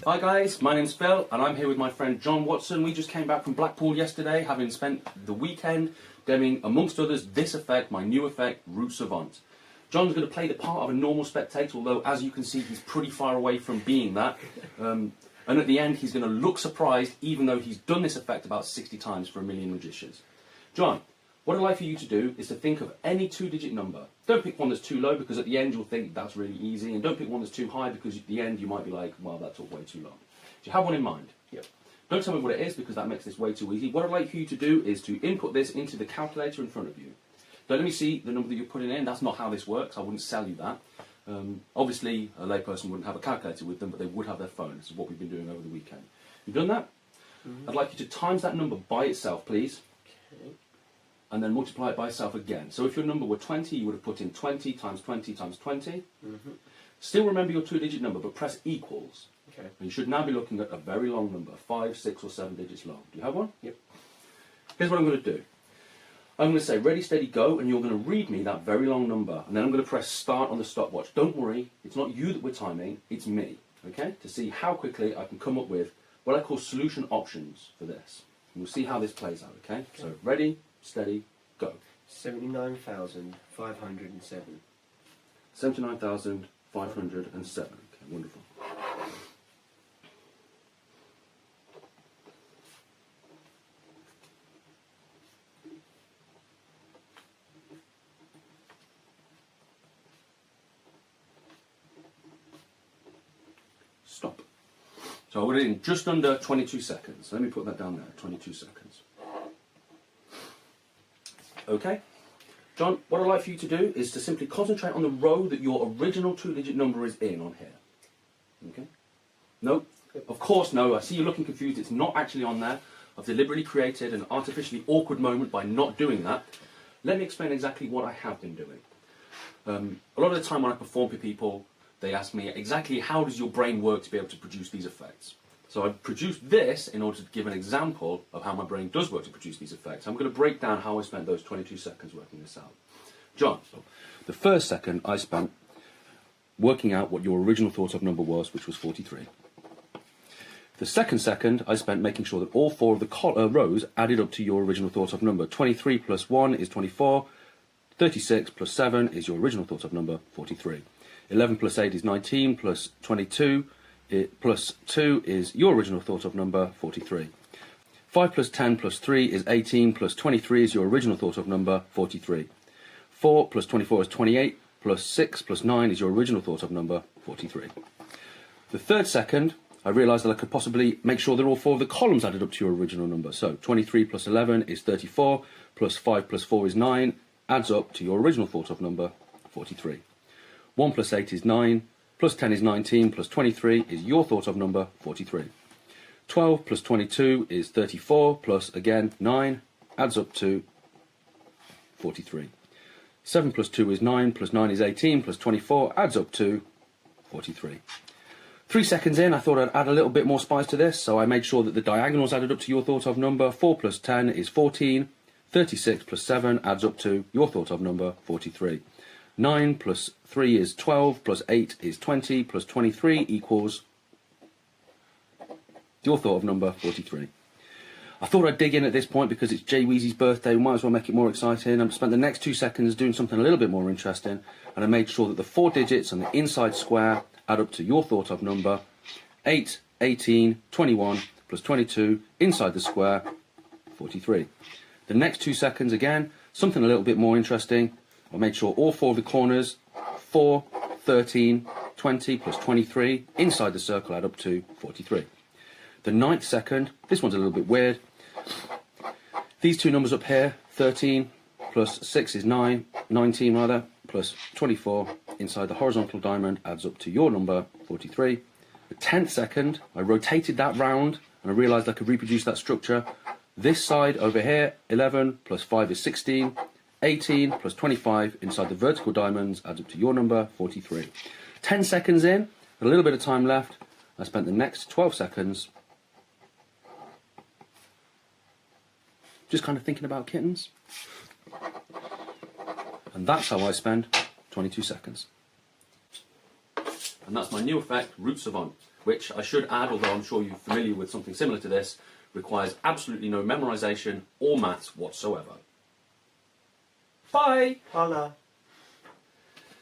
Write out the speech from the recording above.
Hi guys, my name's Phil and I'm here with my friend John Watson. We just came back from Blackpool yesterday, having spent the weekend demoing, amongst others, this effect, my new effect, Rootsavant. John's going to play the part of a normal spectator, although as you can see he's pretty far away from being that. And at the end he's going to look surprised, even though he's done this effect about 60 times for a million magicians. John, what I'd like for you to do is to think of any two-digit number. Don't pick one that's too low, because at the end you'll think that's really easy, and don't pick one that's too high, because at the end you might be like, well, that took way too long. Do you have one in mind? Yep. Don't tell me what it is, because that makes this way too easy. What I'd like for you to do is to input this into the calculator in front of you. Don't let me see the number that you're putting in. That's not how this works. I wouldn't sell you that. Obviously, a layperson wouldn't have a calculator with them, but they would have their phone. This is what we've been doing over the weekend. You've done that? Mm-hmm. I'd like you to times that number by itself, please. Okay. And then multiply it by itself again. So if your number were 20, you would have put in 20 times 20 times 20. Mm-hmm. Still remember your two-digit number, but press equals. Okay. And you should now be looking at a very long number, 5, 6 or 7 digits long. Do you have one? Yep. Here's what I'm going to do. I'm going to say ready, steady, go, and you're going to read me that very long number. And then I'm going to press start on the stopwatch. Don't worry, it's not you that we're timing, it's me. Okay? To see how quickly I can come up with what I call solution options for this. And we'll see how this plays out, okay? So ready, steady, go. 79,507. 79,507. Okay, wonderful. Stop. So I would in just under 22 seconds. Let me put that down there, 22 seconds. Okay. John, what I'd like for you to do is to simply concentrate on the row that your original two-digit number is in on here. Okay? No? Of course no. I see you looking confused. It's not actually on there. I've deliberately created an artificially awkward moment by not doing that. Let me explain exactly what I have been doing. A lot of the time when I perform for people, they ask me exactly how does your brain work to be able to produce these effects. So I've produced this in order to give an example of how my brain does work to produce these effects. I'm going to break down how I spent those 22 seconds working this out. John, the first second I spent working out what your original thought of number was, which was 43. The second second I spent making sure that all four of the rows added up to your original thought of number. 23 plus 1 is 24. 36 plus 7 is your original thought of number, 43. 11 plus 8 is 19, plus 22 plus 2 is your original thought of number, 43. 5 plus 10 plus 3 is 18, plus 23 is your original thought of number, 43. 4 plus 24 is 28, plus 6 plus 9 is your original thought of number, 43. The third second, I realised that I could possibly make sure that all four of the columns added up to your original number. So 23 plus 11 is 34, plus 5 plus 4 is 9, adds up to your original thought of number, 43. 1 plus 8 is 9, plus 10 is 19, plus 23 is your thought of number, 43. 12 plus 22 is 34, plus, again, 9, adds up to 43. 7 plus 2 is 9, plus 9 is 18, plus 24 adds up to 43. 3 seconds in, I thought I'd add a little bit more spice to this, so I made sure that the diagonals added up to your thought of number. 4 plus 10 is 14, 36 plus 7 adds up to your thought of number, 43. 9 plus 3 is 12, plus 8 is 20, plus 23 equals your thought of number, 43. I thought I'd dig in at this point because it's Jay Weezy's birthday. We might as well make it more exciting. I spent the next 2 seconds doing something a little bit more interesting, and I made sure that the 4 digits on the inside square add up to your thought of number, 8, 18, 21, plus 22, inside the square, 43. The next 2 seconds, again, something a little bit more interesting. I made sure all 4 of the corners, 4, 13, 20 plus 23, inside the circle add up to 43. The 9th second, this one's a little bit weird. These 2 numbers up here, 13 plus 6 is 19 rather, plus 24 inside the horizontal diamond adds up to your number, 43. The 10th second, I rotated that round and I realised I could reproduce that structure. This side over here, 11 plus 5 is 16. 18 plus 25 inside the vertical diamonds adds up to your number, 43. 10 seconds in, a little bit of time left. I spent the next 12 seconds just kind of thinking about kittens. And that's how I spend 22 seconds. And that's my new effect, Rootsavant. which I should add, although I'm sure you're familiar with something similar to this, requires absolutely no memorization or maths whatsoever. Bye! Holla.